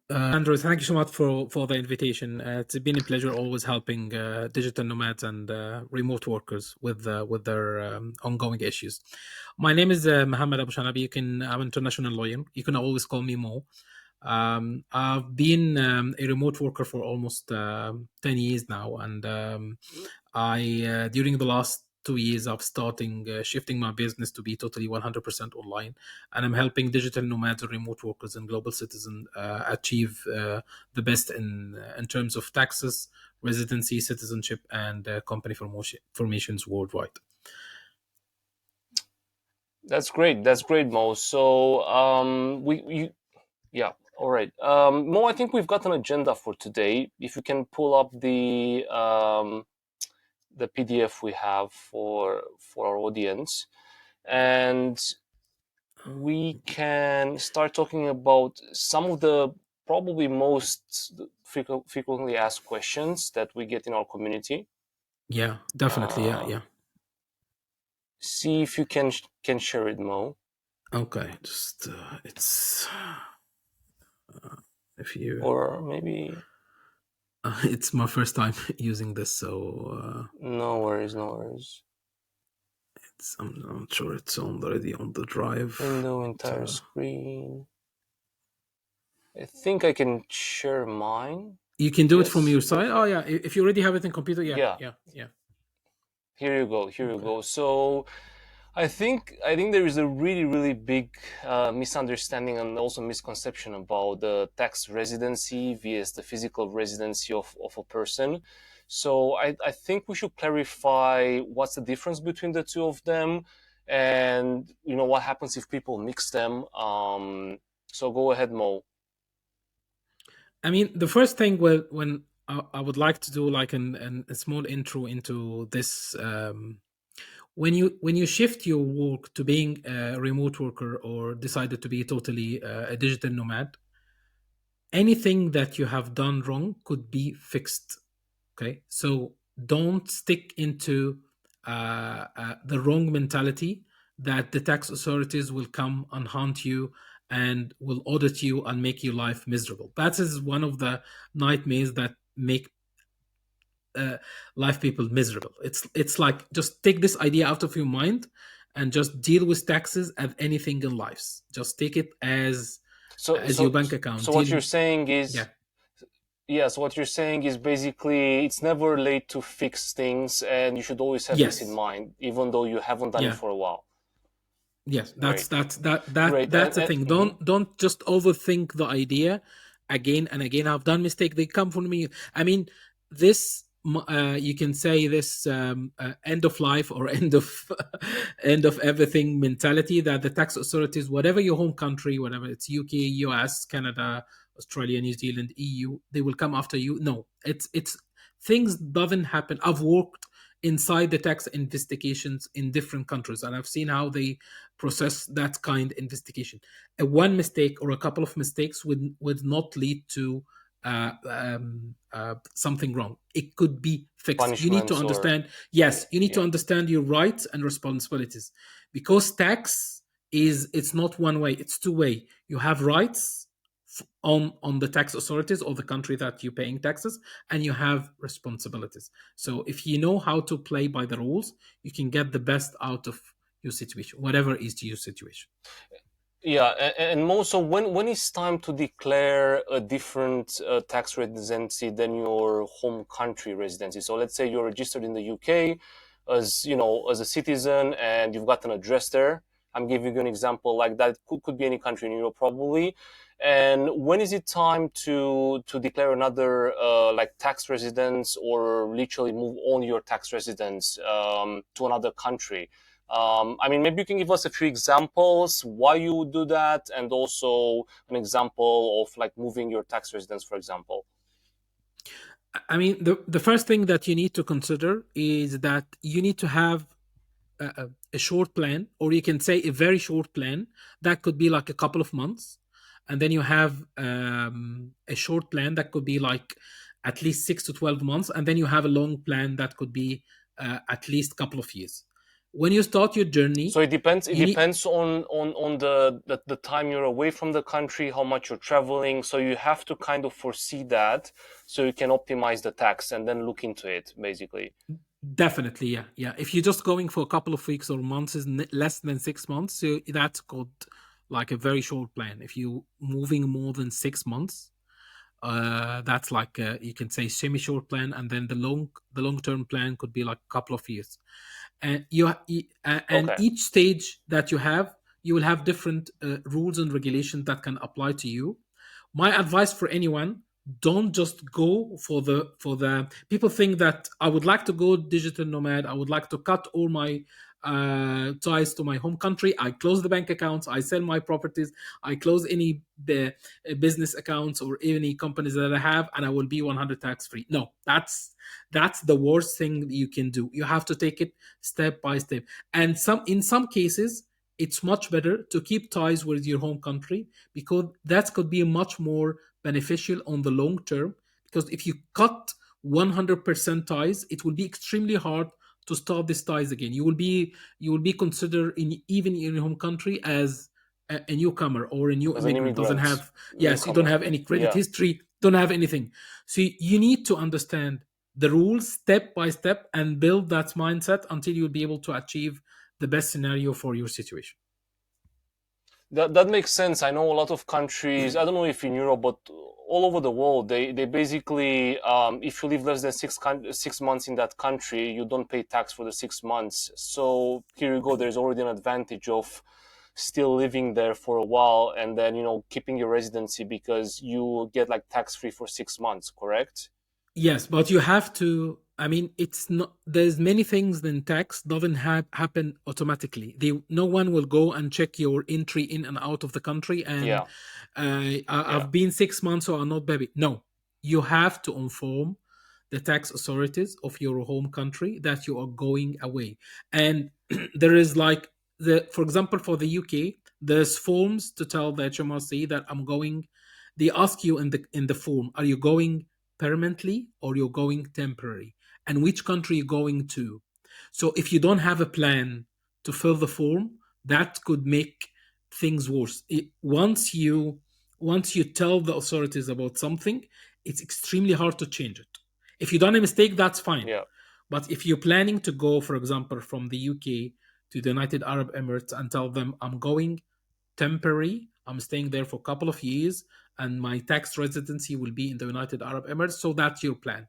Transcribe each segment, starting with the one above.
Andrew, thank you so much for the invitation. It's been a pleasure always helping digital nomads and remote workers with their ongoing issues. My name is Mohamed Aboshanab. I'm an international lawyer. You can always call me Mo. I've been a remote worker for almost 10 years now, and I during the last 2 years, I've starting shifting my business to be totally 100% online, and I'm helping digital nomads and remote workers and global citizens achieve the best in terms of taxes, residency, citizenship, and company formations worldwide. That's great. That's great, Mo. So, yeah, all right. Mo, I think we've got an agenda for today. If you can pull up the PDF we have for our audience, and we can start talking about some of the probably most frequently asked questions that we get in our community. Yeah, definitely. Yeah, Uh, yeah. See if you can share it, Mo. Okay, just it's if you Or maybe it's my first time using this, so no worries, no worries. I'm sure it's already on the drive. Window entire screen. I think I can share mine. You can do it from Yes, your side. Oh perfect. yeah, if you already have it in computer, yeah, Yeah, yeah, yeah. here you go. Here you Okay. go. So I think there is a really big misunderstanding and also misconception about the tax residency vs the physical residency of a person. So I think we should clarify what's the difference between the two of them, and what happens if people mix them. So go ahead, Mo. I mean, the first thing when I would like to do like a small intro into this. When you shift your work to being a remote worker or decided to be totally a digital nomad, anything that you have done wrong could be fixed. Okay, so don't stick into the wrong mentality that the tax authorities will come and haunt you and will audit you and make your life miserable. That is one of the nightmares that make uh, life people miserable. It's like just take this idea out of your mind and just deal with taxes as anything in life. Just take it So as your so bank account. so what you're Deal, saying yeah, is Yeah, so what you're saying is basically it's never late to fix things, and you should always have this in yes, mind, even though you haven't done it yeah. for a while. Yes, Great, that's great, the thing. mhm. Don't just overthink the idea again and again. I've done mistake. They come from me. I mean, you can say this end of life or end of end of everything mentality that the tax authorities, whatever your home country, whatever it's UK, US, Canada, Australia, New Zealand, EU, they will come after you. No, it's things doesn't happen. I've worked inside the tax investigations in different countries and I've seen how they process that kind of investigation. One mistake or a couple of mistakes would not lead to something wrong. It could be fixed. You need to Punishments or understand. Yes, you need to yeah. understand your rights and responsibilities, because tax is it's not one way. It's two way. You have rights on the tax authorities or the country that you're paying taxes, and you have responsibilities. So if you know how to play by the rules, you can get the best out of your situation, whatever is your situation. Yeah, and more so when it's time to declare a different tax residency than your home country residency. So let's say you're registered in the UK as as a citizen, and you've got an address there. I'm giving you an example like that. Could be any country in Europe probably. And when is it time to declare another like tax residence, or literally move all your tax residence to another country? I mean, maybe you can give us a few examples why you would do that, and also an example of like moving your tax residence, for example. I mean, the first thing that you need to consider is that you need to have a short plan, or you can say a very short plan that could be like a couple of months, and then you have a short plan that could be like at least 6 to 12 months, and then you have a long plan that could be at least a couple of years. when you start your journey, So it depends. It you need depends on the time you're away from the country, how much you're traveling. So you have to kind of foresee that, so you can optimize the tax and then look into it, basically. definitely, yeah, yeah. If you're just going for a couple of weeks or months, is less than 6 months, so that's called like a very short plan. If you moving more than 6 months, that's like you can say semi short plan, and then the long term plan could be like a couple of years. And and Okay. each stage that you have, you will have different rules and regulations that can apply to you. My advice for anyone: don't just go for the people think that I would like to go digital nomad, I would like to cut all my ties to my home country, I close the bank accounts, I sell my properties, I close any business accounts or any companies that I have, and I will be 100 tax free. No, that's the worst thing you can do. You have to take it step by step, and in some cases it's much better to keep ties with your home country, because that could be much more beneficial on the long term. Because if you cut 100% ties, it will be extremely hard to start these ties again. You will be considered in even in your home country as a newcomer or a new As an immigrant. Doesn't immigrant, have, yes, you don't newcomer. have any credit Yeah. history, don't have anything. So you need to understand the rules step by step and build that mindset until you'll be able to achieve the best scenario for your situation. That makes sense. I know a lot of countries. I don't know if in Europe, but all over the world, they basically, if you live less than 6 months in that country, you don't pay tax for the 6 months. So here you go. There's already an advantage of still living there for a while, and then keeping your residency, because you get like tax free for 6 months. Correct? Yes, but you have to. I mean, it's not. There's many things in tax doesn't happen automatically. No one will go and check your entry in and out of the country. And Yeah. Yeah. I've been 6 months, so I'm not baby. No, you have to inform the tax authorities of your home country that you are going away. And there is like for example, for the UK, there's forms to tell the HMRC that I'm going. They ask you in the form, are you going permanently or you're going temporary, and which country you're going to. So if you don't have a plan to fill the form, that could make things worse. Once you tell the authorities about something, it's extremely hard to change it. If you done a mistake, that's fine. Yeah. But if you're planning to go, for example, from the UK to the United Arab Emirates and tell them I'm going temporary, I'm staying there for a couple of years, and my tax residency will be in the United Arab Emirates. So that's your plan.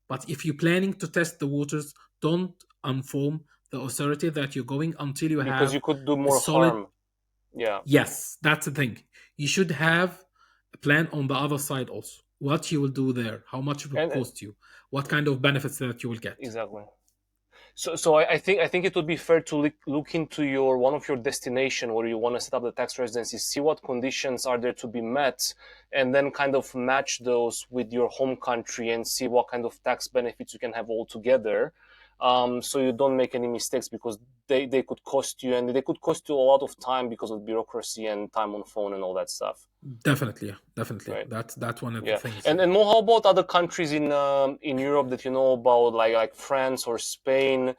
But if you're planning to test the waters, don't inform the authority that you're going until you Because you have could do a more solid. harm. Yeah. Yes, that's the thing. You should have a plan on the other side also. What you will do there, how much it will And cost you, what kind of benefits that you will get. exactly. So I think it would be fair to look into your one of your destination where you want to set up the tax residency, see what conditions are there to be met, and then kind of match those with your home country and see what kind of tax benefits you can have all together. So you don't make any mistakes, because they could cost you, and they could cost you a lot of time because of bureaucracy and time on phone and all that stuff. Definitely, yeah, definitely. Right. That's one of the Yeah, things. and Mo, how about other countries in Europe that you know about, like France or Spain?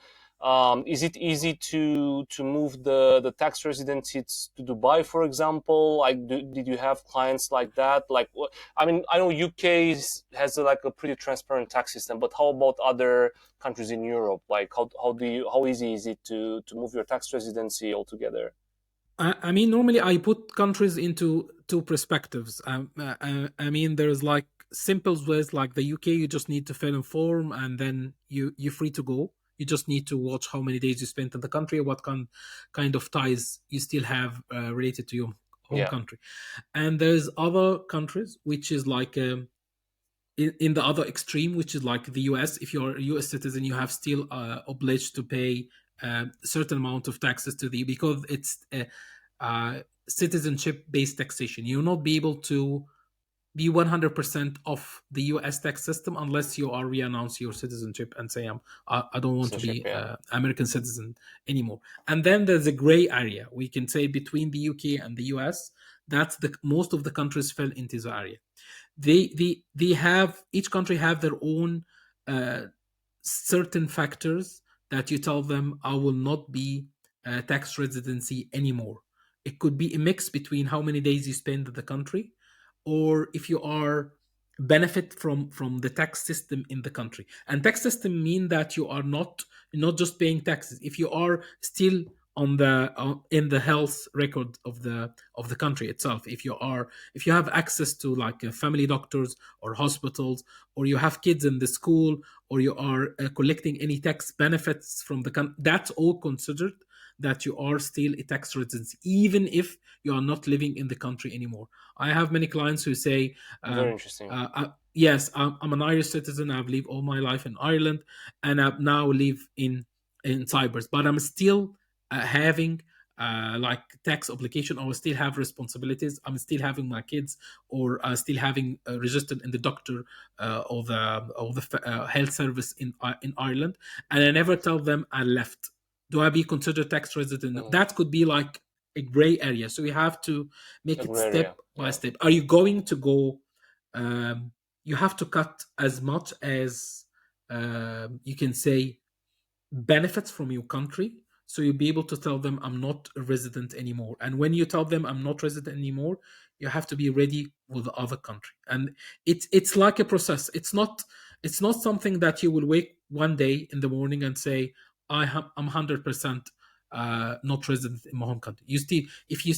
Is it easy to move the tax residencies to Dubai, for example? Like, did you have clients like that? Like, I mean, I know UK has like a pretty transparent tax system, but how about other countries in Europe? Like, how easy is it to move your tax residency altogether? I mean, normally I put countries into two perspectives. I mean, there's like simple ways, like the UK. You just need to fill in form, and then you're free to go. You just need to watch how many days you spent in the country, what kind of ties you still have related to your home Yeah, country. And there's other countries which is like in the other extreme, which is like the US. If you're a US citizen, you have still obliged to pay a certain amount of taxes to the, because it's citizenship based taxation. You'll not be able to be 100% of the US tax system unless you are re-announce your citizenship and say I don't want to citizenship. be Yeah, American citizen anymore. And then there's a gray area we can say between the UK and the US. That's the most of the countries fell into the area. They have, each country have their own uh, certain factors that you tell them, I will not be tax residency anymore. It could be a mix between how many days you spend in the country, or if you are benefit from the tax system in the country. And tax system mean that you are not just paying taxes. If you are still on the in the health record of the country itself, if you have access to like family doctors or hospitals, or you have kids in the school, or you are collecting any tax benefits from the country, that's all considered that you are still a tax resident, even if you are not living in the country anymore. I have many clients who say, Very um, interesting. yes, I'm an Irish citizen. I've lived all my life in Ireland, and I now live in Cyprus, but I'm still having like tax obligation, or still have responsibilities. I'm still having my kids, or still having registered in the doctor or the health service in Ireland, and I never tell them I left. Do I be considered tax resident? Mhm. That could be like a gray area. So we have to make it Agraria, step by yeah. step. Are you going to go? Um, you have to cut as much as you can say benefits from your country, so you'll be able to tell them, I'm not a resident anymore. And when you tell them I'm not resident anymore, you have to be ready with the other country. And it's like a process. It's not something that you will wake one day in the morning and say, I'm 100% not resident in my home country. You still, if you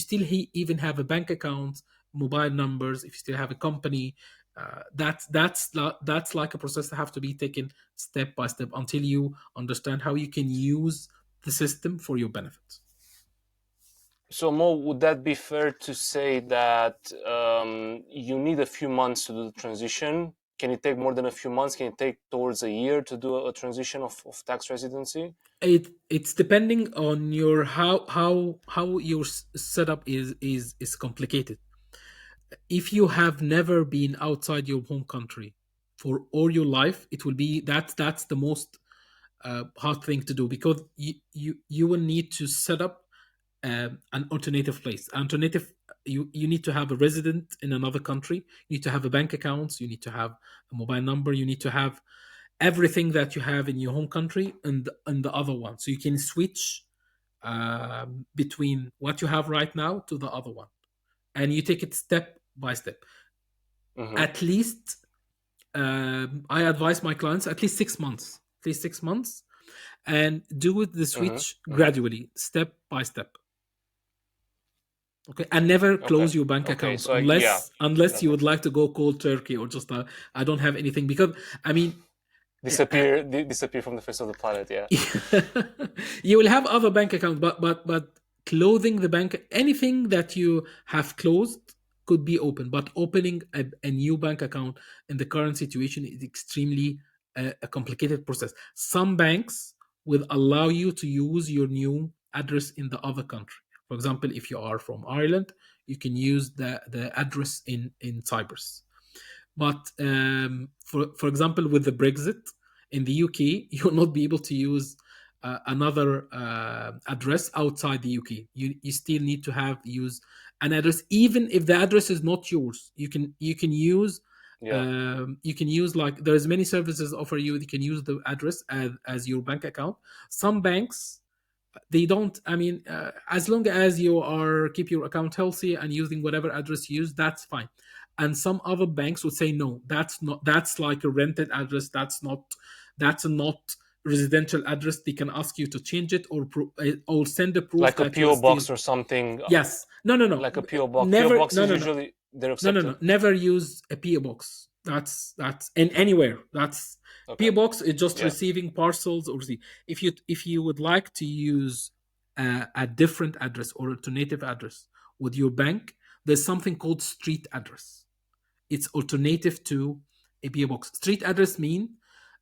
still even have a bank account, mobile numbers, if you still have a company, that's like a process that have to be taken step by step until you understand how you can use the system for your benefits. So, Mo, would that be fair to say that you need a few months to do the transition? Can it take more than a few months? Can it take towards a year to do a transition of tax residency? It's depending on your how your setup is complicated. If you have never been outside your home country for all your life, it will be that's the most hard thing to do, because you will need to set up an alternative place. Alternative, you need to have a resident in another country. You need to have a bank account. You need to have a mobile number. You need to have everything that you have in your home country and the other one, so you can switch between what you have right now to the other one, and you take it step by step. Mm-hmm. At least I advise my clients at least 6 months, and do it the switch Mm-hmm. Mm-hmm. gradually, step by step. Okay, and never Okay. close your bank Okay. account So, yeah, unless you would perfect. like to go cold turkey, or just I don't have anything, because I mean, uh, Disappear from the face of the planet. Yeah. you will have other bank accounts, but closing the bank, anything that you have closed could be open, but opening a new bank account in the current situation is extremely a complicated process. Some banks will allow you to use your new address in the other country. For example, if you are from Ireland, you can use the address in Cyprus. But for example, with the Brexit in the UK, you will not be able to use another address outside the UK. You still need to have use an address, even if the address is not yours. Yeah. You can use, like, there's many services offer you. You can use the address as your bank account. Some banks, they don't. I mean, as long as you are keep your account healthy and using whatever address you use, that's fine. And some other banks would say, no, that's like a rented address. That's not residential address. They can ask you to change it, or send a proof Like a that you are PO still. box or something. Yes. No, no, no. Like a PO box. PO Never. box No, is no, no. usually they're No, no, no. accepted. Never use a PO box. That's in anywhere. That's PO Okay. box is just Yeah. receiving parcels or receive. If you would like to use a different address or alternative address with your bank, there's something called street address. It's alternative to a PO box. Street address mean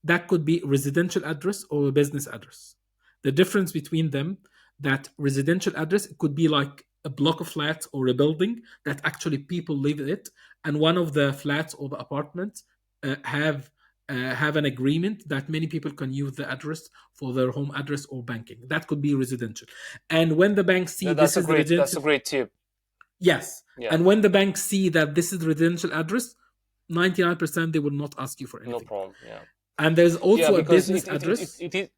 that could be residential address or a business address. The difference between them, that residential address could be like a block of flats or a building that actually people live in it, and one of the flats or the apartments have an agreement that many people can use the address for their home address or banking. That could be residential. And when the banks see this is the That's residential, a great tip. yes. Yeah. And when the banks see that this is the residential address, 99% they will not ask you for No anything. problem. Yeah. And there's Yeah, also a because business address. it is.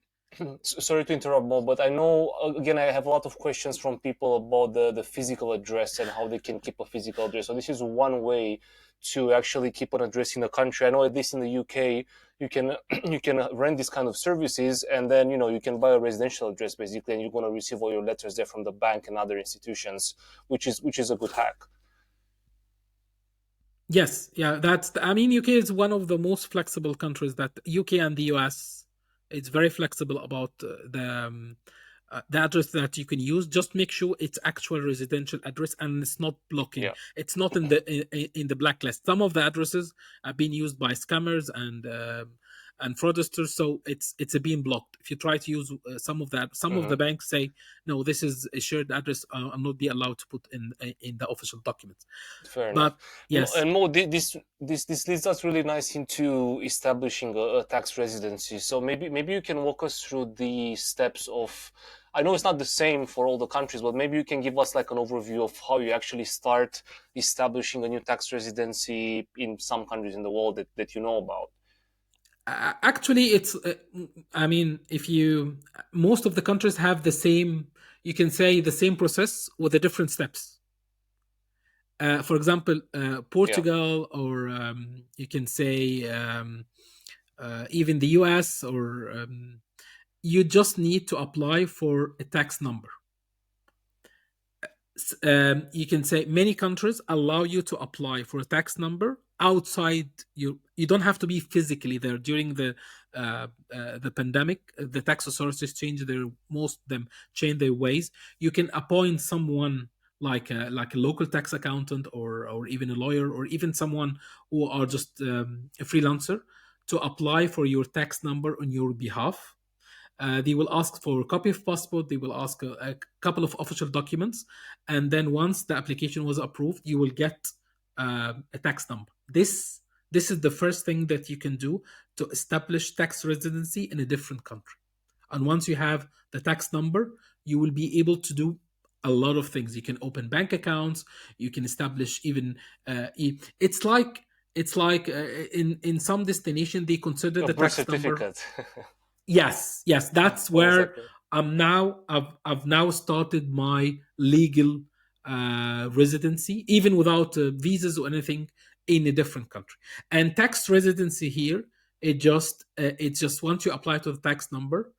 Sorry to interrupt, Mo, but I know again I have a lot of questions from people about the physical address and how they can keep a physical address. So this is one way to actually keep an address in the country. I know at least in the UK you can you can rent this kind of services, and then you can buy a residential address basically, and you're going to receive all your letters there from the bank and other institutions, which is a good hack. Yes, yeah, I mean, UK is one of the most flexible countries. That UK and the US, it's very flexible about the address that you can use. Just make sure it's actual residential address and it's not blocking. Yeah. It's not in in the blacklist. Some of the addresses have been used by scammers and fraudsters, so it's being blocked. If you try to use some of that, some of Hmm. the banks say no, this is a shared address. I'm not be allowed to put in the official documents. Fair enough. But yes, And Mo, this leads us really nice into establishing a tax residency. So maybe you can walk us through the steps of. I know it's not the same for all the countries, but maybe you can give us like an overview of how you actually start establishing a new tax residency in some countries in the world that you know about. actually, it's. I mean, if you most of the countries have the same, you can say the same process with the different steps. For example, Yeah. Portugal, or you can say even the US, or you just need to apply for a tax number. You can say many countries allow you to apply for a tax number outside. You don't have to be physically there during the pandemic. The tax authorities change their most of them change their ways. You can appoint someone like a local tax accountant, or even a lawyer, or even someone who are just a freelancer, to apply for your tax number on your behalf. They will ask for a copy of passport. They will ask a couple of official documents, and then once the application was approved, you will get a tax number. This is the first thing that you can do to establish tax residency in a different country. And once you have the tax number, you will be able to do a lot of things. You can open bank accounts. You can establish even. It's like in some destination they consider A the birth tax number. certificate. Yes, that's where Exactly. I've now started my legal residency, even without visas or anything, in a different country. And tax residency here, it's just once you apply to the tax number,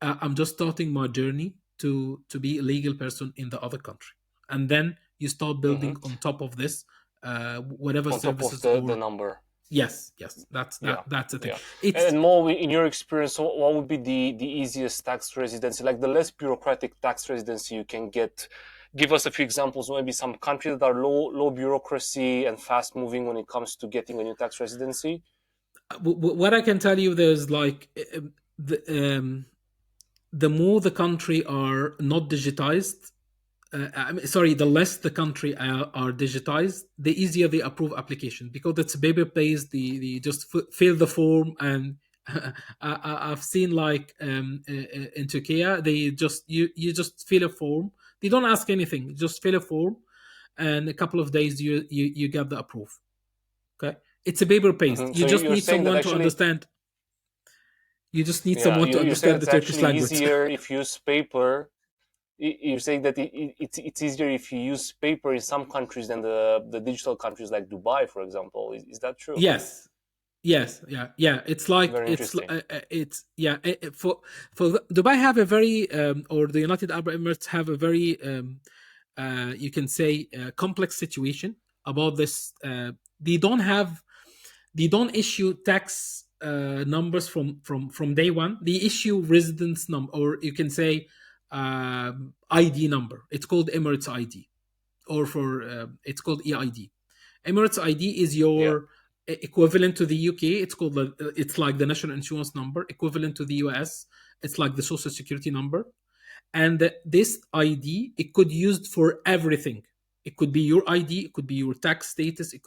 I'm just starting my journey to be a legal person in the other country, and then you start Hmm. building on top of this, whatever On top of services the or. number. Yes, Yeah, that's the thing. yeah. It's And more in your experience, what would be the easiest tax residency, like the less bureaucratic tax residency you can get? Give us a few examples, maybe some countries that are low bureaucracy and fast moving when it comes to getting a new tax residency. what I can tell you. There's like the the more the country are not digitized. Sorry, the less the country are digitized, the easier they approve application, because it's paper based. The just fill the form, and I've seen like in Turkey, they just you just fill a form. They don't ask anything. Just fill a form, and a couple of days you get the approve. Okay, it's a paper based. Hmm. You So just you're need saying that someone to actually, understand. You just need yeah, someone to you're saying understand that the it's Turkish actually language. easier if you use paper. You're saying that it's easier if you use paper in some countries than the digital countries like Dubai, for example. Is that true? Yes, yes, yeah. It's like Very interesting. it's yeah. Dubai have a very or the United Arab Emirates have a very you can say complex situation about this. They don't have they don't issue tax numbers from day one. They issue residence number, or you can say ID number. It's called Emirates ID, or for it's called EID. Emirates ID is Yeah. your equivalent to the UK. It's like the national insurance number. Equivalent to the US, it's like the social security number. And this ID, it could be used for everything. It could be your ID, it could be your tax status, it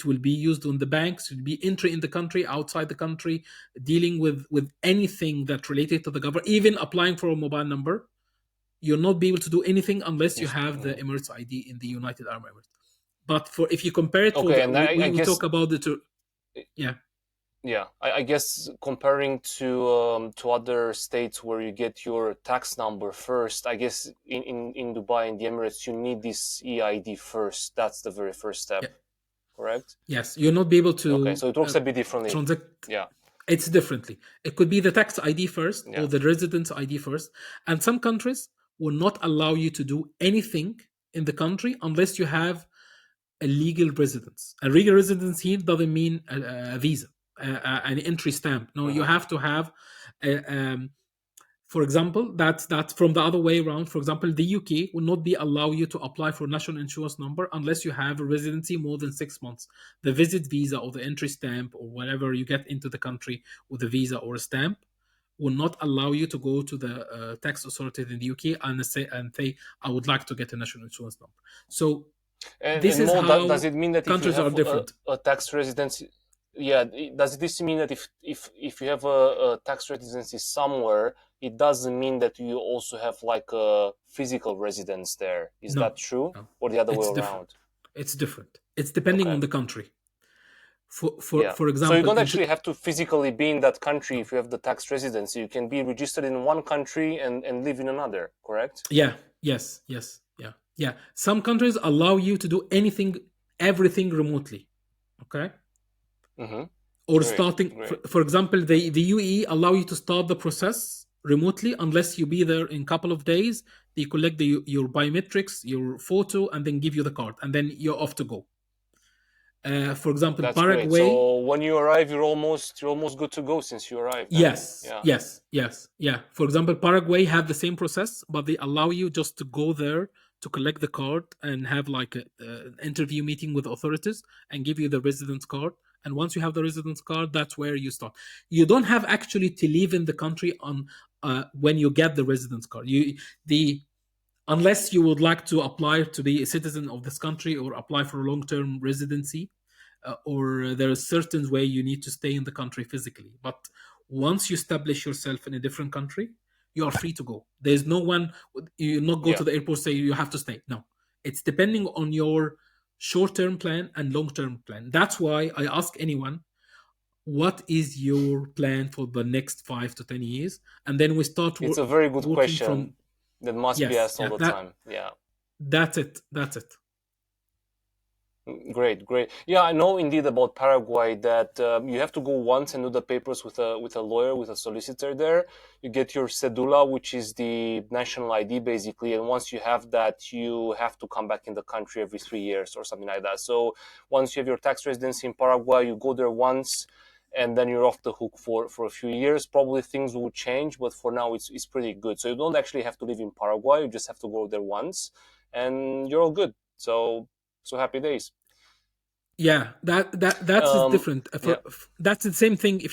will be used on the banks, it will be entry in the country, outside the country, dealing with anything that related to the government, even applying for a mobile number. You'll not be able to do anything unless you Just have the Emirates ID in the United Arab Emirates. But for if you compare it for okay, the and I we guess talk about the yeah. Yeah, I guess comparing to other states where you get your tax number first, I guess in Dubai in the Emirates you need this EID first. That's the very first step, Yeah. correct? Yes, you'll not be able Okay, to so it works a bit differently. transact. Yeah, It's differently. It could be the tax ID first yeah. or the residence ID first. And some countries will not allow you to do anything in the country unless you have a legal residence. A legal residence here doesn't mean a visa, an entry stamp. No, you Mm-hmm. have to have a, for example, that's from the other way around. For example, the UK will not be allow you to apply for national insurance number unless you have a residency more than 6 months. The visit visa or the entry stamp or whatever you get into the country with a visa or a stamp will not allow you to go to the tax authorities in the UK and say I would like to get a national insurance number. So this And is Mo, does how it mean that if you countries are have different. a tax residency, yeah, does this mean that if you have a tax residency somewhere, it doesn't mean that you also have like a physical residence there? Is No, that true, no, or the other way it's around? different. It's different. It's depending Okay. on the country. For for Yeah. for So you example, don't in actually have to physically be in that country no. if you have the tax residency. You can be registered in one country and live in another, correct? Yeah, yes, yes, yeah, yeah. Some countries allow you to do anything, everything remotely. Okay, Mm-hmm. or Great, starting, great. for example, the UAE allow you to start the process remotely unless you be there in a couple of days. They collect your biometrics, your photo, and then give you the card, and then you're off to go. For example, That's great. Paraguay. So when you arrive, you're almost good to go since you arrived then. Yes, Yeah. yes, yes, yeah. For example, Paraguay have the same process, but they allow you just to go there to collect the card and have like an interview meeting with authorities and give you the residence card. And once you have the residence card, that's where you start. You don't have actually to live in the country on when you get the residence card. The unless you would like to apply to be a citizen of this country or apply for a long-term residency, or there is certain way you need to stay in the country physically. But once you establish yourself in a different country, you are free to go. There's no one, you not go Yeah. to the airport say you have to stay. No, it's depending on your short-term plan and long-term plan. That's why I ask anyone, what is your plan for the next 5 to 10 years, and then we start It's a very good working question from. that must be Yes, asked all yeah, the that time. Yeah. that's it. That's it. Great, great. Yeah, I know indeed about Paraguay that you have to go once and do the papers with a lawyer, with a solicitor there. You get your cedula, which is the national ID basically, and once you have that, you have to come back in the country every 3 years or something like that. So once you have your tax residency in Paraguay, you go there once, and then you're off the hook for a few years. Probably things will change, but for now it's pretty good. So you don't actually have to live in Paraguay; you just have to go there once, and you're all good. So happy days. Yeah, that's Um, different. yeah, That's the same thing. If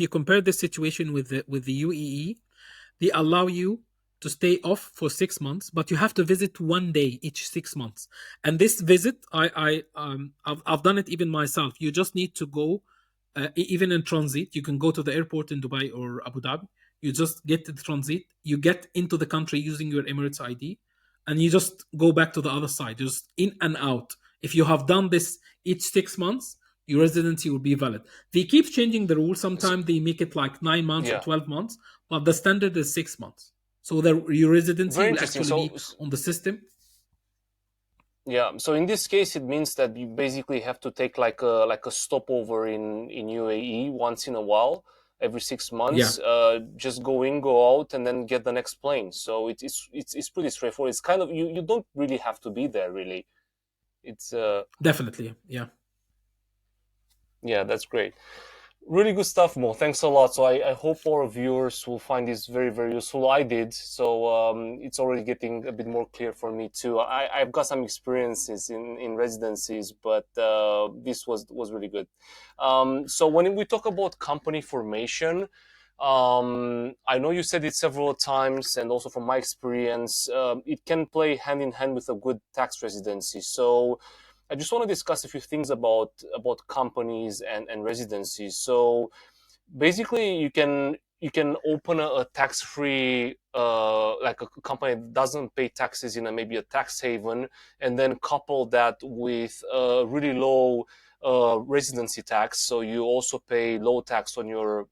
you compare this situation with the UEE, they allow you to stay off for 6 months, but you have to visit one day each 6 months. And this visit, I've done it even myself. You just need to go, even in transit. You can go to the airport in Dubai or Abu Dhabi. You just get to the transit. You get into the country using your Emirates ID, and you just go back to the other side, just in and out. If you have done this each 6 months, your residency will be valid. They keep changing the rules. so, Sometimes they make it like 9 months or yeah, 12 months, but the standard is 6 months. So your residency very will interesting. actually So be on the system. yeah, so in this case, it means that you basically have to take like a stopover in UAE once in a while, every six Yeah, months. Just go in, go out, and then get the next plane. So it's pretty straightforward. It's kind of you don't really have to be there really. It's definitely. Yeah. Yeah, that's great. Really good stuff, Mo. Thanks a lot. So I hope our viewers will find this very, very useful. I did. So it's already getting a bit more clear for me too. I've got some experiences in residencies, but this was really good. So when we talk about company formation, I know you said it several times, and also from my experience, it can play hand in hand with a good tax residency. So I just want to discuss a few things about companies and residencies. So basically, you can open a tax free like a company that doesn't pay taxes in maybe a tax haven, and then couple that with a really low residency tax, so you also pay low tax on your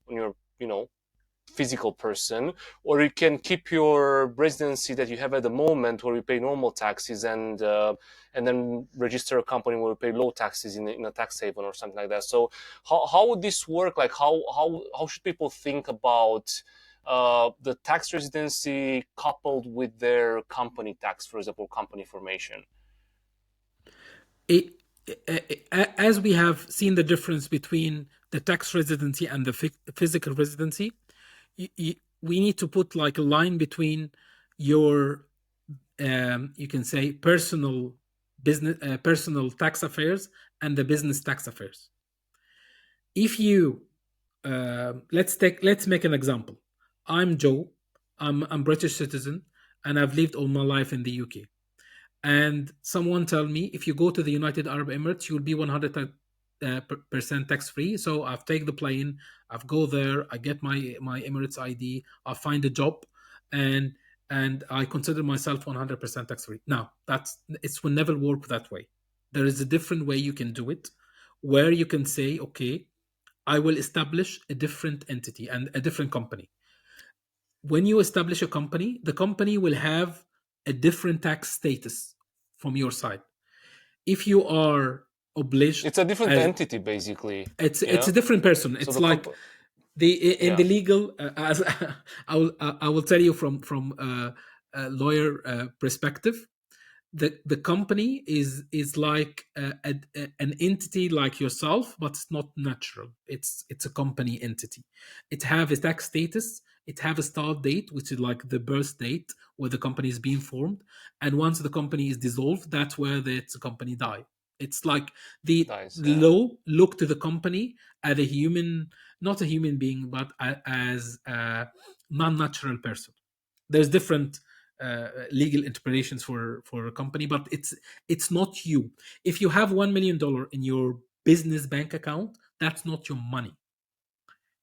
physical person, or you can keep your residency that you have at the moment where you pay normal taxes, and then register a company where you pay low taxes in a tax haven or something like that. So how would this work? Like how should people think about the tax residency coupled with their company tax, for example, company formation? It, as we have seen the difference between the tax residency and the physical residency, we need to put like a line between your you can say personal tax affairs and the business tax affairs. If you let's make an example. I'm Joe. I'm British citizen, and I've lived all my life in the UK. And someone tell me, if you go to the United Arab Emirates, you'll be 100% tax free. So I've take the plane, I've go there, I get my Emirates ID, I find a job, and I consider myself 100% tax free. Now it will never work that way. There is a different way you can do it, where you can say, okay, I will establish a different entity and a different company. When you establish a company, the company will have a different tax status from your side. If you are obliged, It's a different as entity, basically. it's Yeah. a different person. So It's the like company. the in Yeah. the legal as I will tell you from a lawyer perspective. The company is like an entity like yourself, but it's not natural. It's a company entity. It have a tax status. It have a start date, which is like the birth date where the company is being formed. And once the company is dissolved, that's where the company die. It's like the Nice. Yeah. law look to the company as a human, not a human being, but as a non-natural person. There's different legal interpretations for a company, but it's not you. If you have $1 million in your business bank account, that's not your money.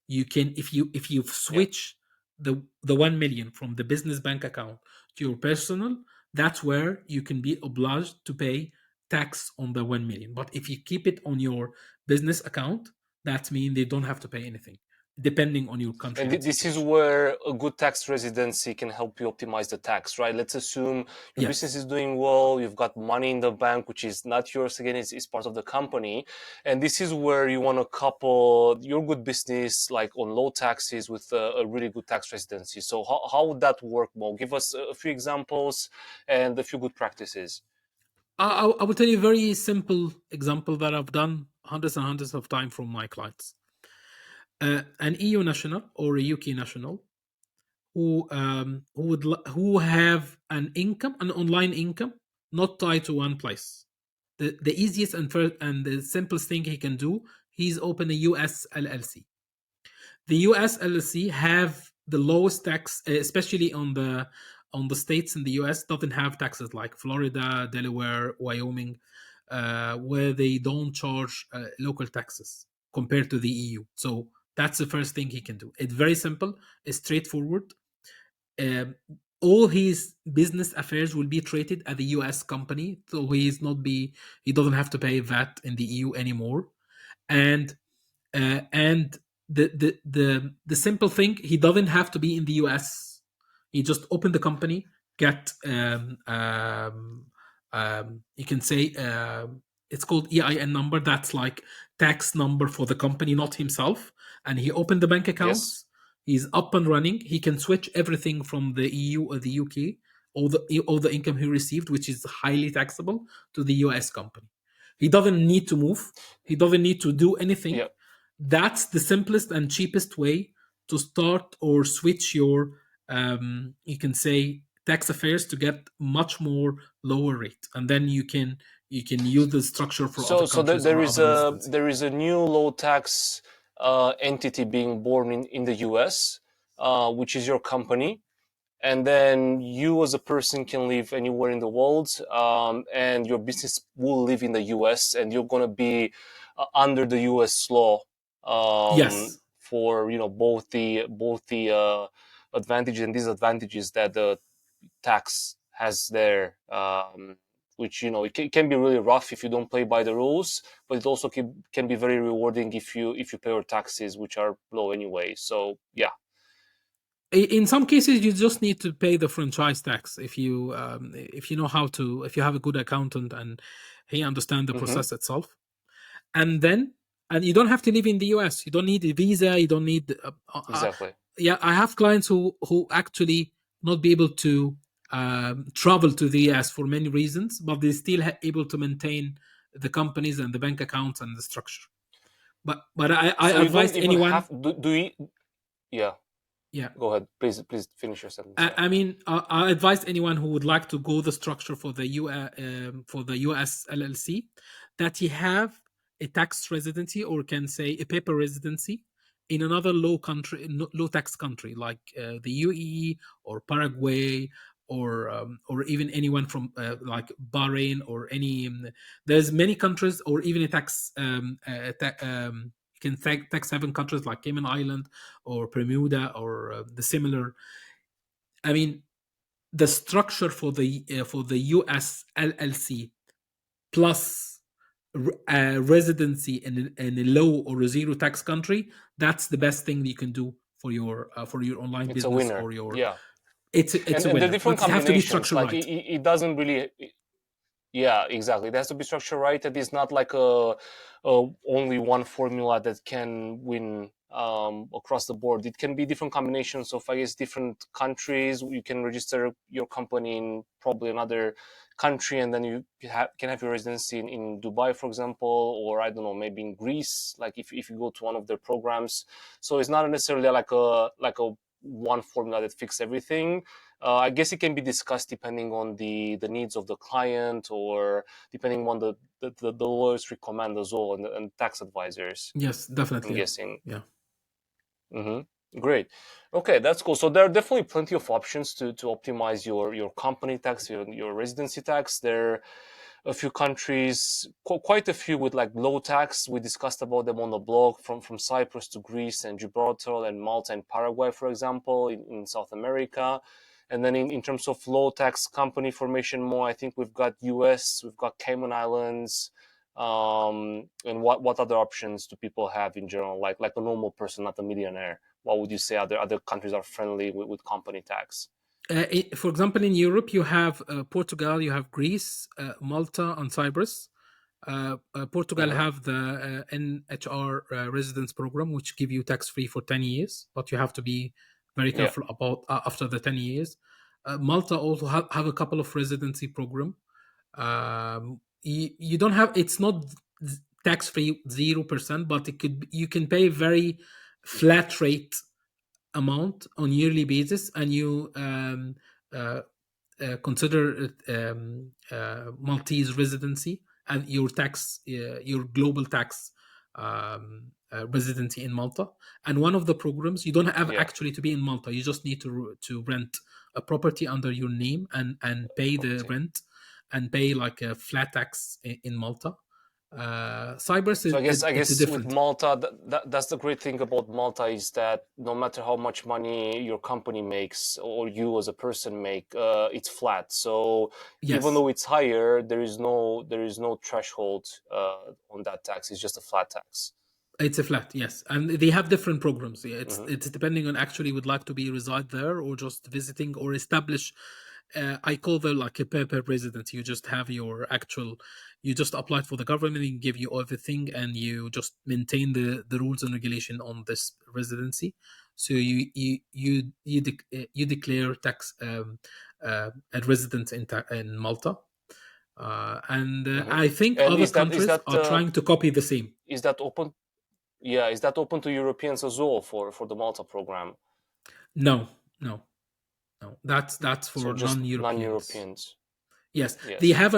You can, if you Yeah. switch the 1 million from the business bank account to your personal, that's where you can be obliged to pay tax on the 1 million. But if you keep it on your business account, that means they don't have to pay anything, depending on your country And and this is situation. where a good tax residency can help you optimize the tax, right? Let's assume your business Yes. is doing well, you've got money in the bank, which is not yours again, it's part of the company. And this is where you want to couple your good business, like on low taxes, with a really good tax residency. So, how would that work, Mo? Give us a few examples and a few good practices. I will tell you a very simple example that I've done hundreds and hundreds of times from my clients. An EU national or a UK national who have an online income, not tied to one place. The easiest and the simplest thing he can do, he's open a US LLC. The US LLC have the lowest tax, especially on the states in the US, doesn't have taxes like Florida, Delaware, Wyoming, where they don't charge local taxes compared to the EU. So that's the first thing he can do. It's very simple. It's straightforward. Um, all his business affairs will be treated as a US company, so he doesn't have to pay VAT in the EU anymore. And the simple thing, he doesn't have to be in the US. He just open the company, get you can say it's called EIN number. That's like tax number for the company, not himself. And he opened the bank Yes. accounts. He's up and running. He can switch everything from the EU or the UK, all the income he received, which is highly taxable, to the US company. He doesn't need to move. He doesn't need to do anything. Yeah. That's the simplest and cheapest way to start or switch your you can say tax affairs to get much more lower rate, and then you can use the structure for other So countries there or is other residency. a new low tax entity being born in the US, which is your company, and then you as a person can live anywhere in the world, and your business will live in the US, and you're gonna be under the US law, Yes. for both the advantages and disadvantages that the tax has there. which it can be really rough if you don't play by the rules, but it also can be very rewarding if you pay your taxes, which are low anyway. So yeah. In some cases, you just need to pay the franchise tax if you know how to, if you have a good accountant and he understands the Hmm. process itself. And then, and you don't have to live in the US. You don't need a visa. You don't need. Exactly. Yeah, I have clients who actually not be able to travel to the US for many reasons, but they still able to maintain the companies and the bank accounts and the structure. But I So you don't advise even anyone. have do you? Yeah. Yeah, Go ahead, please finish your sentence. Yeah. I mean, I advise anyone who would like to go the structure for the for the US LLC that you have a tax residency, or can say a paper residency in another low tax country like the UAE or Paraguay, or even anyone from like Bahrain or any. There's many countries, or even a tax you can tax haven countries like Cayman Island or Bermuda, or the similar. I mean, the structure for the US LLC plus residency in a low or a zero tax country, that's the best thing you can do for your online It's a business winner. or your. Yeah. It's a And the winner, different but it have to be combinations, structured like right. it doesn't really. Yeah, exactly. It has to be structured right. It is not like a only one formula that can win across the board. It can be different combinations of, I guess, different countries. You can register your company in probably another country, and then you can have your residency in Dubai, for example, or I don't know, maybe in Greece. Like if you go to one of their programs, so it's not necessarily like a one formula that fixes everything. I guess it can be discussed depending on the needs of the client, or depending on the lawyers recommend as well, and tax advisors, Yes, I'm definitely. guessing. Yeah. Hmm. Great. Okay, that's cool. So there are definitely plenty of options to optimize your company tax, your residency tax. There are a few countries, quite a few with like low tax. We discussed about them on the blog, from Cyprus to Greece and Gibraltar and Malta and Paraguay, for example, in South America. And then in terms of low tax company formation, more, I think we've got US, we've got Cayman Islands, and what other options do people have in general, like a normal person, not a millionaire? What would you say other countries are friendly with company tax? For example, in Europe, you have Portugal, you have Greece, Malta, and Cyprus. Portugal Hmm. have the NHR residence program, which give you tax free for 10 years, but you have to be very Yeah. careful about after the 10 years. Malta also have a couple of residency program. You don't have, it's not tax free 0%, but you can pay very flat rate amount on yearly basis, and you uh, consider Maltese residency and your global tax residency in Malta. And one of the programs, you don't have Yeah. actually to be in Malta. You just need to rent a property under your name and pay the Property. rent and pay like a flat tax in Malta. Cyprus, So I it's guess with different. Malta, that's the great thing about Malta, is that no matter how much money your company makes or you as a person make, it's flat. So even Yes. though it's higher, there is no threshold on that tax. It's just a flat tax. It's a flat, yes, and they have different programs. Yeah, Hmm. it's depending on actually would like to be reside there or just visiting or establish. I call them like a paper residence. You just have your actual. You just apply for the government and give you everything, and you just maintain the rules and regulation on this residency. So you declare tax a resident in Malta, and Hmm. I think And other is countries that are trying to copy the same. is that open? Yeah, is that open to Europeans as well for the Malta program? No, no. No, that's So for just non-Europeans. non-Europeans. Yes, Yes. Okay. they have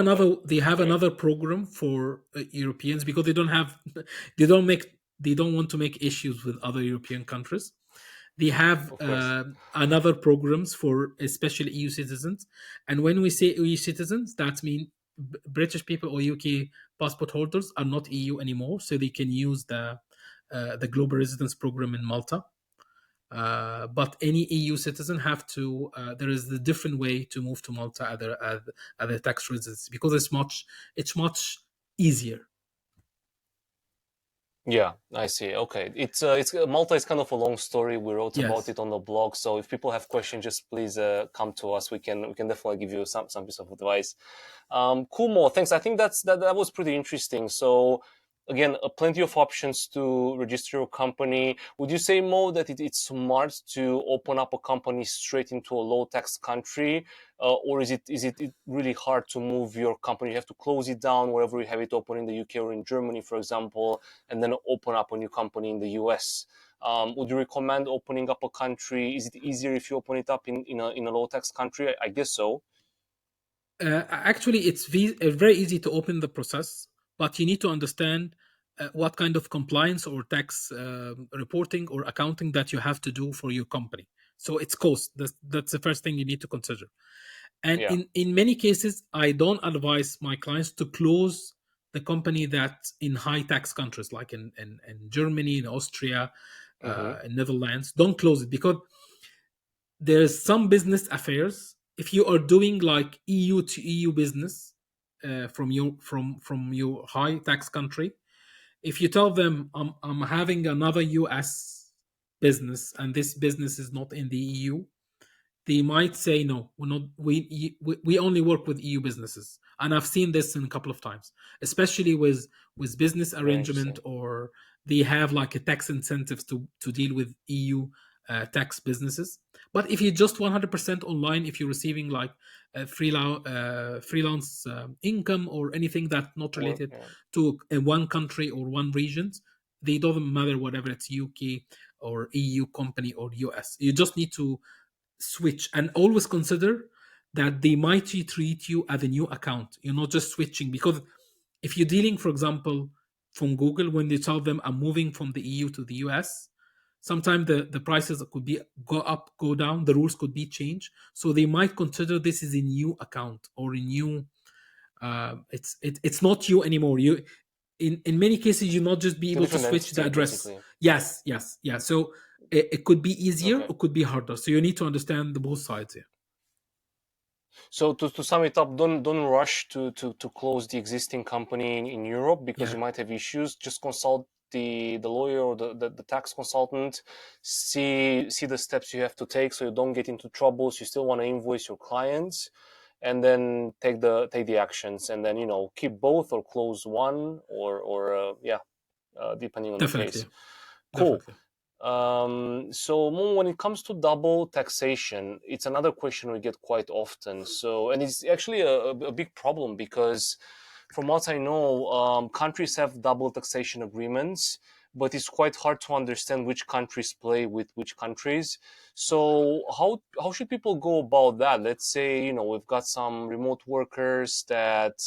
Great. another program for Europeans because they don't have they don't want to make issues with other European countries. They have Of course. another programs for especially EU citizens, and when we say EU citizens, that means British people or UK passport holders are not EU anymore, so they can use the global residence program in Malta. But any EU citizen have to. There is a different way to move to Malta other tax residency, because it's much easier. Yeah, I see. Okay, it's Malta is kind of a long story. We wrote about Yes. it on the blog, so if people have questions, just please come to us. We can definitely give you some piece of advice. Cool, Mo. Thanks. I think that was pretty interesting. So again, plenty of options to register your company. Would you say, Mo, that it's smart to open up a company straight into a low tax country, or is it really hard to move your company? You have to close it down wherever you have it open in the UK or in Germany, for example, and then open up a new company in the US. Would you recommend opening up a country? Is it easier if you open it up in a low tax country? I guess so. Actually, it's very easy to open the process, but you need to understand what kind of compliance or tax reporting or accounting that you have to do for your company. So it's cost. That's the first thing you need to consider. And Yeah. in many cases, I don't advise my clients to close the company that in high tax countries like in Germany, in Austria, Mm-hmm. in Netherlands. Don't close it, because there's some business affairs. If you are doing like EU to EU business from your high tax country, if you tell them I'm having another US business and this business is not in the EU, they might say no, we're not. We only work with EU businesses, and I've seen this in a couple of times, especially with business Very arrangement, interesting. or they have like a tax incentives to deal with EU tax businesses. But if you're just 100% online, if you're receiving like freelance income or anything that not Work. related Yeah. to one country or one regions, they doesn't matter whatever it's UK or EU company or US. You just need to switch, and always consider that they might treat you as a new account. You're not just switching, because if you're dealing, for example, from Google, when they tell them I'm moving from the EU to the US, sometimes the prices could be go up, go down, the rules could be changed. So they might consider this is a new account or a new it's not you anymore. You in many cases you not just be It's a able to different switch the entity, address. basically. Yes, yes, yeah. So it could be easier, Okay. it could be harder. So you need to understand the both sides here. So to sum it up, don't rush to close the existing company in Europe because Yeah, you might have issues. Just consult the lawyer or the tax consultant. See the steps you have to take so you don't get into troubles. You still want to invoice your clients, and then take the actions, and then keep both or close one or yeah, depending on the definitely, case. Cool. definitely. So when it comes to double taxation, it's another question we get quite often. So, and it's actually a big problem because from what I know, countries have double taxation agreements, but it's quite hard to understand which countries play with which countries. So how should people go about that? Let's say, we've got some remote workers that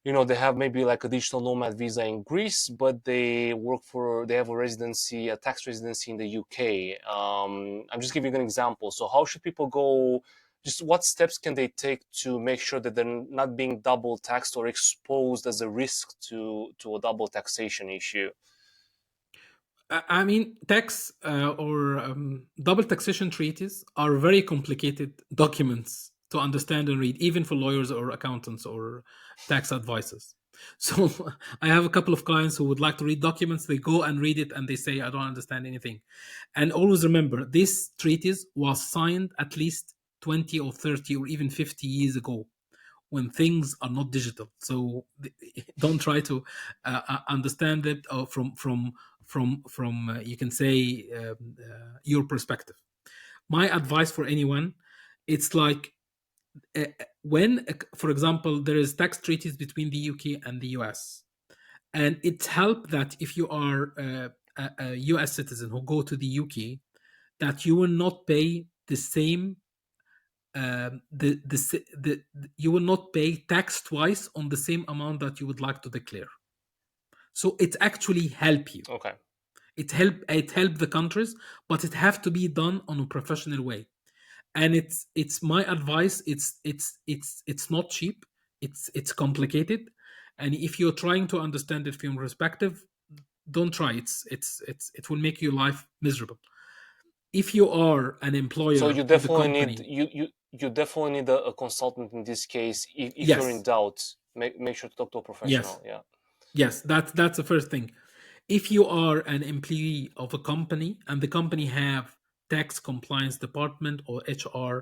they have maybe like a digital nomad visa in Greece, but they have a residency, a tax residency in the UK. I'm just giving you an example. So how should people go? Just what steps can they take to make sure that they're not being double taxed or exposed as a risk to a double taxation issue? I mean, tax or double taxation treaties are very complicated documents to understand and read, even for lawyers or accountants or tax advisors. So I have a couple of clients who would like to read documents. They go and read it and they say, I don't understand anything. And always remember, this treaties was signed at least 20 or 30 or even 50 years ago, when things are not digital. So don't try to understand it from you can say your perspective. My advice for anyone, it's like when, for example, there is tax treaties between the UK and the US, and it's helped that if you are a US citizen who go to the UK, that you will not pay the same you will not pay tax twice on the same amount that you would like to declare. So it actually help you. Okay. It help the countries, but it have to be done on a professional way. And it's my advice. It's not cheap. It's complicated, and if you're trying to understand it from perspective, don't try. It will make your life miserable. If you are an So employer you with a definitely need company, you definitely need a consultant in this case. If you're in yes, doubt, make sure to talk to a yes, professional. Yeah. yes, that's the first thing. If you are an employee of a company and the company have tax compliance department or HR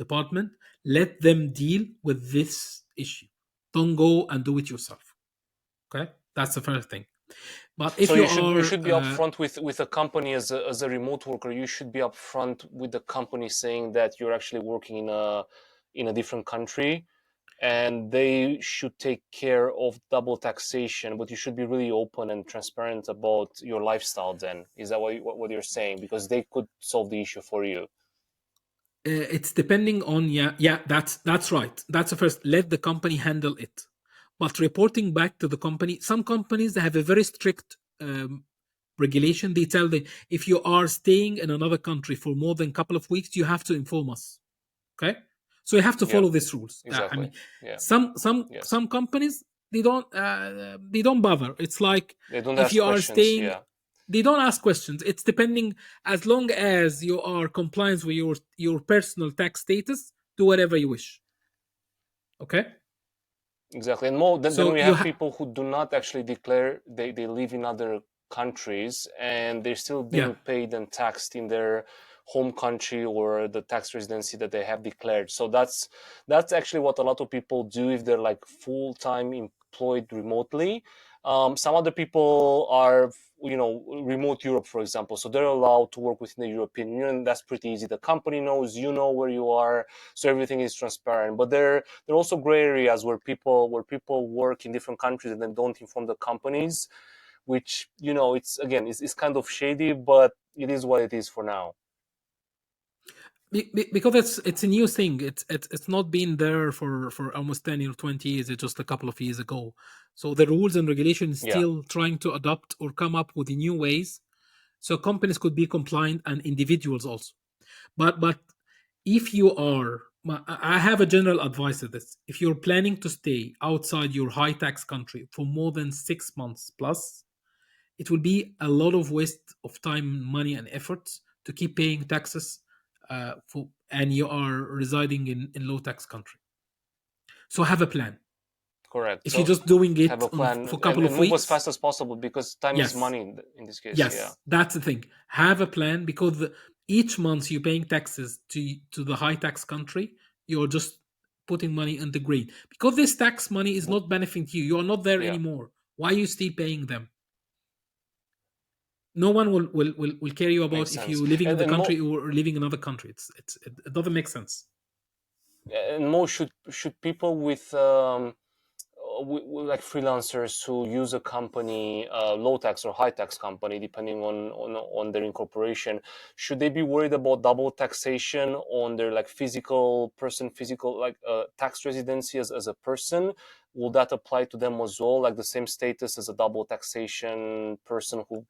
department, let them deal with this issue. Don't go and do it yourself. Okay, that's the first thing. But if So you you are should be upfront with a company as a remote worker. You should be upfront with the company saying that you're actually working in a different country, and they should take care of double taxation. But you should be really open and transparent about your lifestyle. Then is that what you're saying? Because they could solve the issue for you. it's depending on, yeah, that's right, that's the first, let the company handle it. But reporting back to the company, some companies they have a very strict regulation. They tell them, if you are staying in another country for more than a couple of weeks, you have to inform us. Okay, so you have to Yeah, follow these rules. I exactly. mean, Yeah. Yes. some companies, they don't bother. It's like, They don't if ask you are questions. staying, Yeah. they don't ask questions. It's depending, as long as you are compliant with your personal tax status, do whatever you wish. Okay, Exactly, and more then so we you have people who do not actually declare they live in other countries and they're still yeah. being paid and taxed in their home country or the tax residency that they have declared. So that's actually what a lot of people do if they're like full-time employed remotely. Some other people are, remote Europe, for example, so they're allowed to work within the European Union. That's pretty easy. The company knows, where you are, so everything is transparent. But there are also gray areas where people work in different countries and then don't inform the companies, which it's kind of shady, but it is what it is for now. Because it's a new thing. It's not been there for almost 10 or 20 years. It's just a couple of years ago. So the rules and regulations Yeah, still trying to adopt or come up with new ways, so companies could be compliant and individuals also. But if you are, I have a general advice to this. If you're planning to stay outside your high tax country for more than 6 months plus, it will be a lot of waste of time, money, and efforts to keep paying taxes, and you are residing in low tax country. So have a plan. correct. If you're So just doing have it a for plan a and, couple and of move as weeks, fast as possible because time is yes, money in this case. Yeah. yes, that's the thing. Have a plan, because each month you're paying taxes to the high tax country, you're just putting money in the green, because this tax money is not benefiting you. You are not there Yeah, anymore. Why are you still paying them? No one will care you makes about if sense. you're living in and the and more country or living in another country. It doesn't make sense. and more should people with like freelancers who use a company, low tax or high tax company, depending on their incorporation, should they be worried about double taxation on their like physical like tax residency as a person? Will that apply to them as well, like the same status as a double taxation person who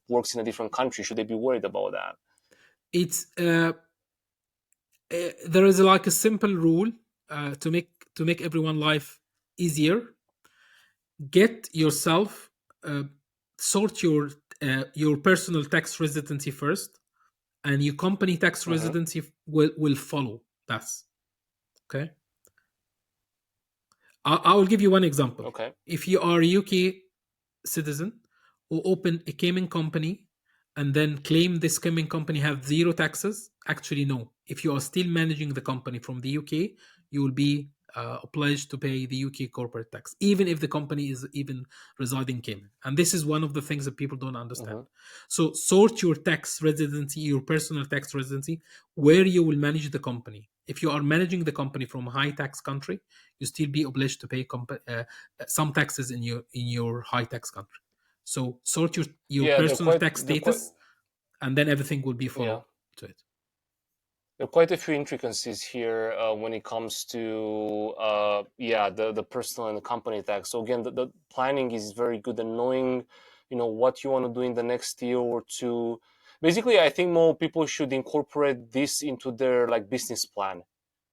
works in a different country? Should they be worried about that? It's there is like a simple rule, to make everyone life easier. Get yourself, sort your personal tax residency first, and your company tax Hmm. residency will follow that. Okay, I will give you one example. Okay. If you are a UK citizen who open a Cayman company and then claim this Cayman company have zero taxes, actually no. If you are still managing the company from the UK, you will be obliged to pay the UK corporate tax, even if the company is even residing in Cayman. And this is one of the things that people don't understand. Hmm. So sort your tax residency, your personal tax residency, where you will manage the company. If you are managing the company from a high tax country, you still be obliged to pay some taxes in your high tax country. So sort your Yeah, personal tax they're quite status, and then everything will be yeah. follow to it. There are quite a few intricacies here when it comes to the personal and the company tax. So again, the planning is very good and knowing, what you want to do in the next year or two. Basically, I think more people should incorporate this into their like business plan.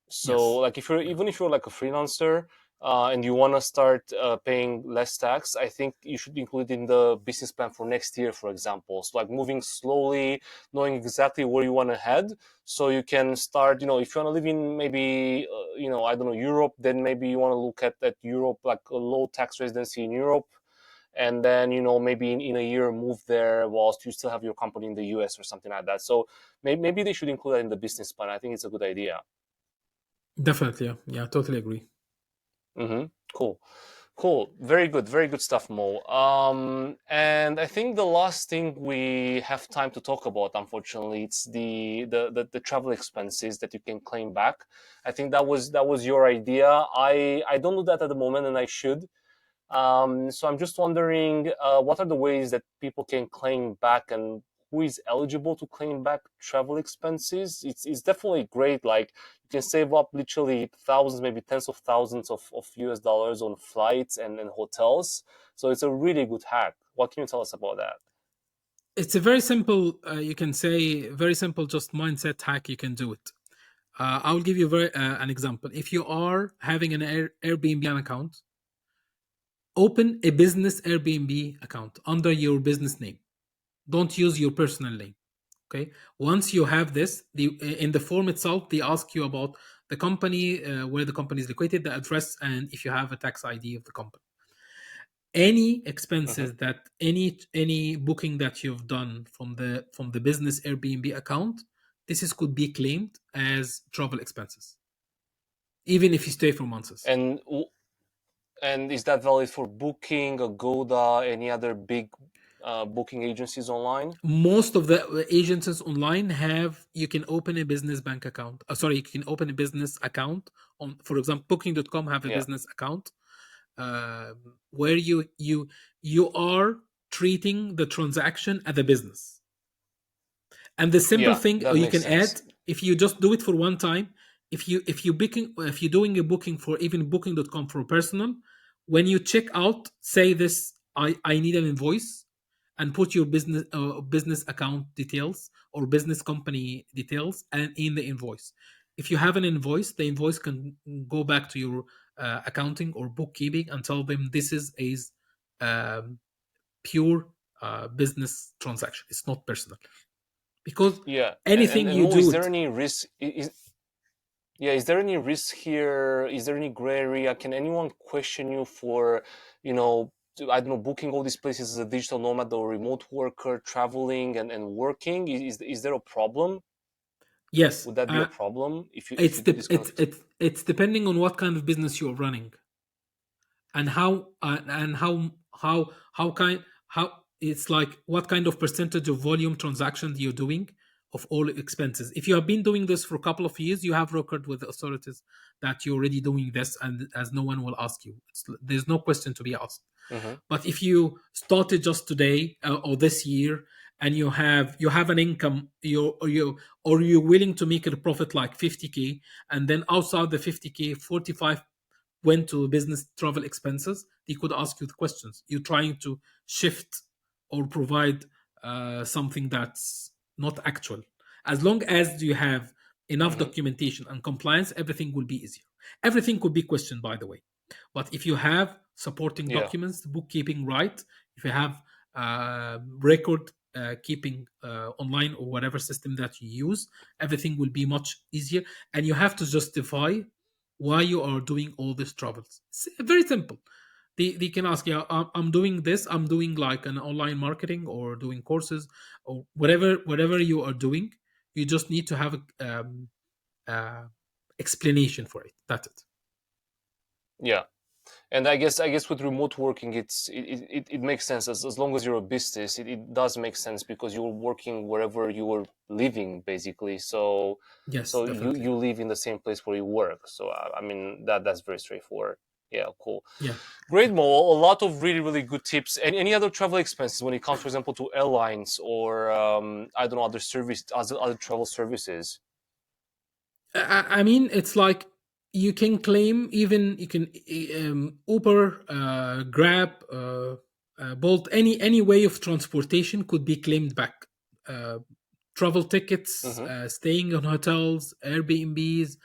So Yes. like if you're Yeah. even if you're like a freelancer, and you want to start paying less tax, I think you should include it in the business plan for next year, for example. So like moving slowly, knowing exactly where you want to head, so you can start. If you want to live in maybe I don't know, Europe, then maybe you want to look at Europe, like a low tax residency in Europe, and then maybe in a year move there whilst you still have your company in the US or something like that. So maybe they should include that in the business plan. I think it's a good idea. Definitely, yeah, yeah, totally agree. Mm-hmm. Cool. Cool. Very good stuff, Mo. And I think the last thing we have time to talk about, unfortunately, it's the travel expenses that you can claim back. I think that was your idea. I don't do that at the moment, and I should. So I'm just wondering, what are the ways that people can claim back, and who is eligible to claim back travel expenses? It's definitely great. Like you can save up literally thousands, maybe tens of thousands of US dollars on flights and hotels. So it's a really good hack. What can you tell us about that? It's a very simple, you can say, very simple, just mindset hack. You can do it. I'll give you an example. If you are having an Airbnb account, open a business Airbnb account under your business name. Don't use your personal name. Okay. Once you have this, in the form itself, they ask you about the company, where the company is located, the address, and if you have a tax ID of the company. Any Mm-hmm. expenses that any booking that you've done from the business Airbnb account, this is could be claimed as travel expenses, even if you stay for months. And and is that valid for Booking, Agoda, any other big booking agencies online? Most of the agencies online have, you can open a business bank account, sorry, you can open a business account on, for example, booking.com have a Yeah. business account, where you are treating the transaction as a business. And the simple Yeah, thing that you makes can add, sense. if you just do it for one time, if you're doing a booking for even booking.com for personal, when you check out, say this, I need an invoice, and put your business account details or business company details and in the invoice. If you have an invoice, the invoice can go back to your accounting or bookkeeping and tell them this is a um, pure business transaction. It's not personal, because Yeah, anything and you Mo, is do there it. any risk? Yeah, is there any risk here? Is there any gray area? Can anyone question you for, I don't know, booking all these places as a digital nomad or remote worker, traveling and working? Is there a problem? Yes, Would that be a problem if it's you do this kind of? it's depending on what kind of business you're running, and how it's like what kind of percentage of volume transactions you're doing of all expenses. If you have been doing this for a couple of years, you have record with the authorities that you're already doing this, and as no one will ask you, there's no question to be asked. Mm-hmm. But if you started just today, or this year, and you have an income, you're willing to make it a profit like 50K, and then outside the 50K, 45 went to business travel expenses, they could ask you the questions. You're trying to shift or provide something that's not actual. As long as you have enough Mm-hmm. documentation and compliance, everything will be easier. Everything could be questioned, by the way. But if you have supporting Yeah. documents, bookkeeping right, if you have record keeping online or whatever system that you use, everything will be much easier. And you have to justify why you are doing all these travels. It's very simple. They can ask, yeah, I'm doing this. I'm doing like an online marketing or doing courses or whatever you are doing. You just need to have a uh, explanation for it. That's it. Yeah. And I guess with remote working, it makes sense as long as you're a business. It does make sense because you're working wherever you are living, basically. So Yes, so you definitely. you live in the same place where you work. So I mean that's very straightforward. Yeah, cool. Yeah. Great, Mo. A lot of really good tips. Any other travel expenses when it comes, for example, to airlines or I don't know, other travel services. I mean, it's like you can claim, even you can Uber, Grab, Bolt, any way of transportation could be claimed back. Uh, Travel tickets, Mm-hmm. staying in hotels, Airbnbs,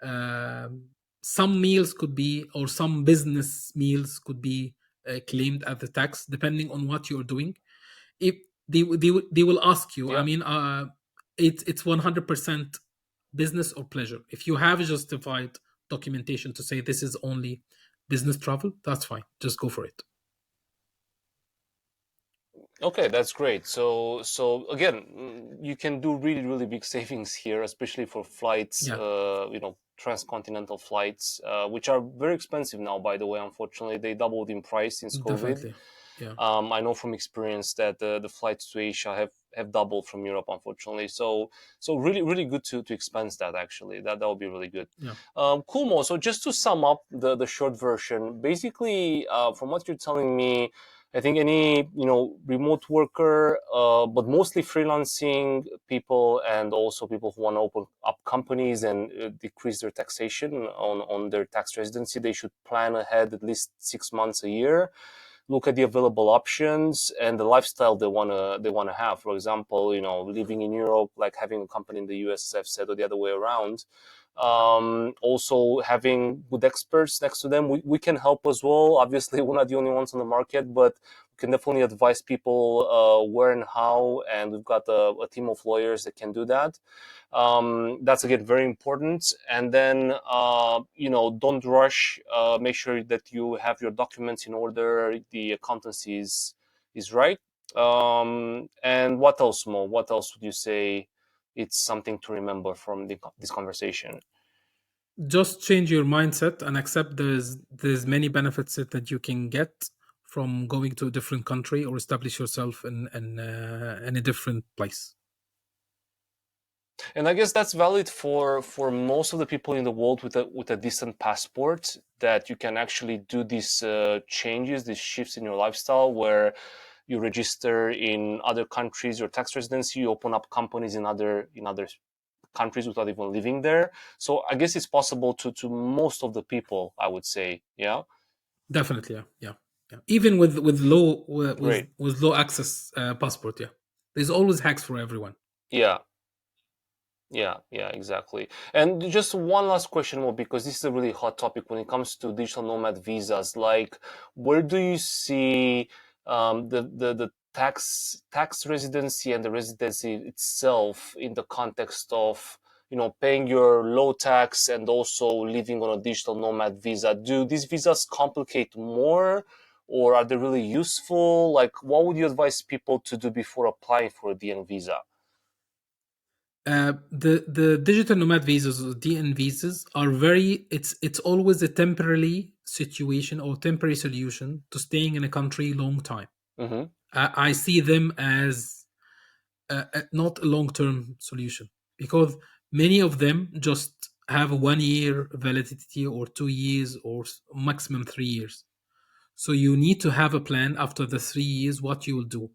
um, some meals could be, or some business meals could be claimed at the tax, depending on what you're doing. If they will ask you, I Yeah. mean, it's 100% business or pleasure. If you have a justified documentation to say this is only business travel, that's fine, just go for it. Okay, that's great. So again, you can do really, really big savings here, especially for flights, Yeah, transcontinental flights, which are very expensive now, by the way. Unfortunately, they doubled in price since COVID. definitely. Yeah, I know from experience that the flights to Asia have doubled from Europe, unfortunately. So really, really good to expense that, actually. That would be really good. yeah. Cool, Mo. So just to sum up the short version, basically, from what you're telling me, I think any remote worker, but mostly freelancing people, and also people who want to open up companies and decrease their taxation on their tax residency, they should plan ahead at least 6 months a year, look at the available options and the lifestyle they wanna have. For example, living in Europe, like having a company in the US, as I've said, or the other way around. Also having good experts next to them. We can help as well. Obviously, we're not the only ones on the market, but we can definitely advise people where and how, and we've got a team of lawyers that can do that. That's again very important. And then don't rush. Make sure that you have your documents in order, the accountancy is right. And what else, Mo? What else would you say it's something to remember from this conversation? Just change your mindset and accept there's many benefits that you can get from going to a different country or establish yourself in a different place. And I guess that's valid for most of the people in the world with a decent passport, that you can actually do these changes, these shifts in your lifestyle, where you register in other countries, your tax residency, you open up companies in other countries without even living there. So I guess it's possible to most of the people, I would say. Yeah, Definitely, yeah, yeah, yeah. Even with low great. with low access passport, yeah. There's always hacks for everyone. Yeah. Yeah, exactly. And just one last question more, because this is a really hot topic when it comes to digital nomad visas. Like, where do you see the tax residency and the residency itself in the context of paying your low tax and also living on a digital nomad visa? Do these visas complicate more, or are they really useful? Like, what would you advise people to do before applying for a DN visa? The digital nomad visas or DN visas are very, it's always a temporary situation or temporary solution to staying in a country long time. Mm-hmm. I see them as not a long term solution, because many of them just have a 1 year validity or 2 years or maximum 3 years. So you need to have a plan after the 3 years what you will do.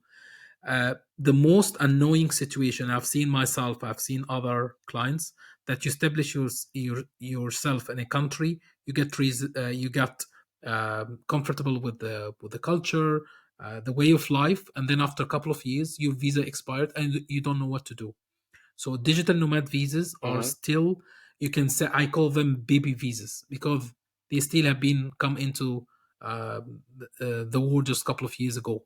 The most annoying situation I've seen myself, I've seen other clients, that you establish yourself in a country, you get comfortable with the culture, the way of life, and then after a couple of years, your visa expired and you don't know what to do. So digital nomad visas are Mm-hmm. still, you can say, I call them baby visas, because they still have been come into the war just a couple of years ago,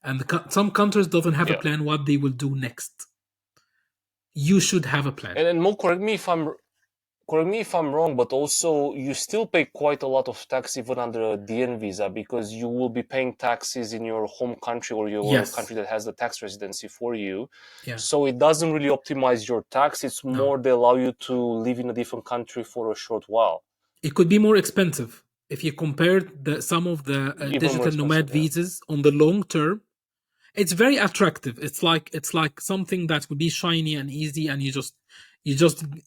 and some countries doesn't have a Yeah. plan what they will do next. You should have a plan. And Mo, correct me if I'm wrong, but also you still pay quite a lot of tax even under a DN visa, because you will be paying taxes in your home country or your Yes. country that has the tax residency for you. Yeah. So it doesn't really optimize your tax. It's No. more they allow you to live in a different country for a short while. It could be more expensive if you compare some of the Even more digital nomad expensive, yeah. visas on the long term. It's very attractive. It's like something that would be shiny and easy, and you just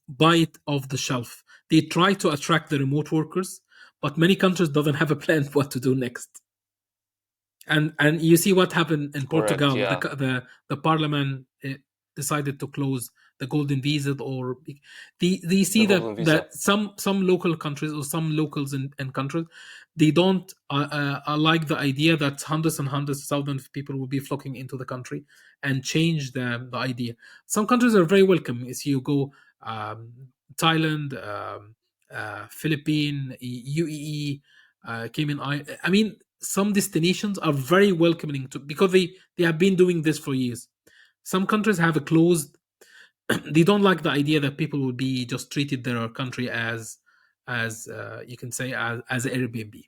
buy it off the shelf. They try to attract the remote workers, but many countries doesn't have a plan what to do next. And you see what happened in Correct, Portugal. yeah. The parliament decided to close the golden visa, or they The see that golden visa. some local countries or some locals in countries, they don't like the idea that hundreds and hundreds of thousands of people will be flocking into the country, and change the idea. Some countries are very welcome. As you go, Thailand, Philippines, UAE, Cayman Islands. I mean, some destinations are very welcoming to, because they have been doing this for years. Some countries have a closed. They don't like the idea that people will be just treated their country as you can say as Airbnb.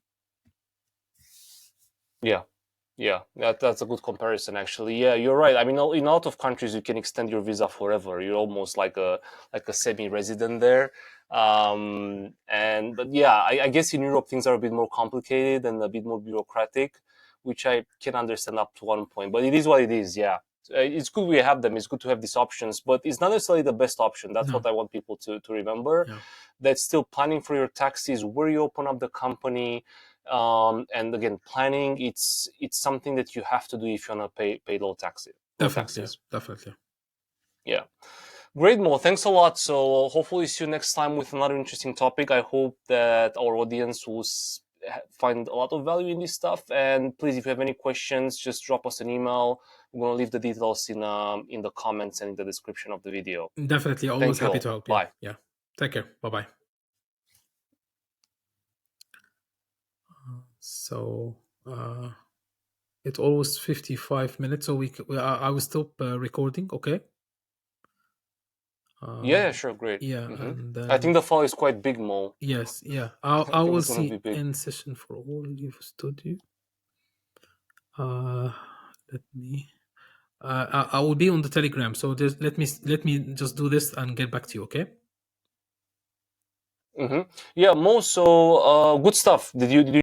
Yeah. Yeah, that's a good comparison, actually. Yeah, you're right. I mean, in a lot of countries, you can extend your visa forever. You're almost like a semi-resident there. And but yeah, I guess in Europe things are a bit more complicated and a bit more bureaucratic, which I can understand up to one point. But it is what it is. Yeah, it's good we have them. It's good to have these options, but it's not necessarily the best option. That's No, what I want people to remember. yeah, That's still planning for your taxes, where you open up the company, and again, planning, it's something that you have to do if you want to pay low definitely, yeah, taxes. definitely. Yeah, great, Mo, thanks a lot. So hopefully see you next time with another interesting topic. I hope that our audience will find a lot of value in this stuff. And please, if you have any questions, just drop us an email. I'm going to leave the details in the comments and in the description of the video. Definitely, always Thank you happy all. to help. Yeah, Bye. yeah. Take care. Bye bye. So it's almost 55 minutes, so I will stop recording. Okay. Yeah, yeah, sure, great. Yeah, and I think then the file is quite big, Mo. yes, yeah. I I think will it's going to be see big. in session for all you've studied. Uh, let me. I will be on the Telegram, so just let me just do this and get back to you. Okay. Yeah, Mo. So, good stuff. Did you